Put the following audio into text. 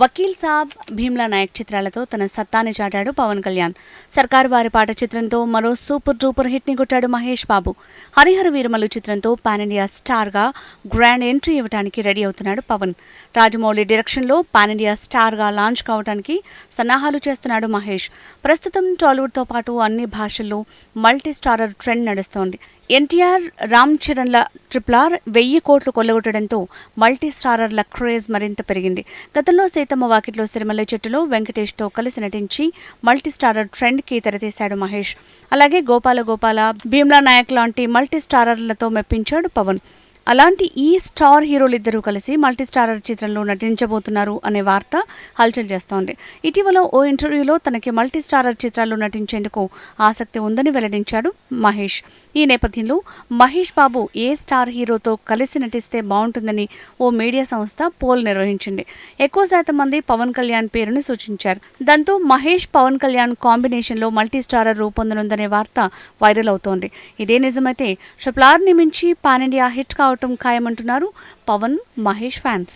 వకీల్ సాబ్, భీమ్లా నాయక్ చిత్రాలతో తన సత్తాని చాటాడు పవన్ కళ్యాణ్. సర్కారు వారి పాట చిత్రంతో మరో సూపర్ డూపర్ హిట్ ని కొట్టాడు మహేష్ బాబు. హరిహర వీరమల్లు చిత్రంతో పాన్ ఇండియా స్టార్ గా గ్రాండ్ ఎంట్రీ ఇవ్వడానికి రెడీ అవుతున్నాడు పవన్. రాజమౌళి డైరెక్షన్ లో పాన్ ఇండియా స్టార్ గా లాంచ్ కావడానికి సన్నాహాలు చేస్తున్నాడు మహేష్. ప్రస్తుతం టాలీవుడ్ తో పాటు అన్ని భాషల్లో మల్టీ స్టారర్ ట్రెండ్ నడుస్తోంది. ఎన్టీఆర్, రామ్ చరణ్ల RRR 1000 కోట్లు కొల్లగొట్టడంతో మల్టీ స్టారర్ల క్రేజ్ మరింత పెరిగింది. గతంలో సీతమ్మ వాకిట్లో సిరిమల్లె చెట్టులో వెంకటేష్తో కలిసి నటించి మల్టీ స్టారర్ ట్రెండ్ కి తెరతీశాడు మహేష్. అలాగే గోపాల గోపాల, భీమ్లా నాయక్ లాంటి మల్టీ స్టారర్లతో మెప్పించాడు పవన్. అలాంటి ఈ స్టార్ హీరోలిద్దరూ కలిసి మల్టీ స్టారర్ చిత్రంలో నటించబోతున్నారు అనే వార్త హల్చల్ చేస్తోంది. ఇటీవల ఓ ఇంటర్వ్యూలో తనకి మల్టీ స్టారర్ చిత్రాల్లో నటించేందుకు ఆసక్తి ఉందని వెల్లడించాడు మహేష్. ఈ నేపథ్యంలో మహేష్ బాబు ఏ స్టార్ హీరోతో కలిసి నటిస్తే బాగుంటుందని ఓ మీడియా సంస్థ పోల్ నిర్వహించింది. ఎక్కువ శాతం మంది పవన్ కళ్యాణ్ పేరును సూచించారు. దాంతో మహేష్, పవన్ కళ్యాణ్ కాంబినేషన్లో మల్టీ స్టారర్ రూపొందనుందనే వార్త వైరల్ అవుతోంది. ఇదే నిజమైతే RRR ని మించి పాన్ ఇండియా హిట్ కావటం ఖాయమంటున్నారు పవన్, మహేష్ ఫ్యాన్స్.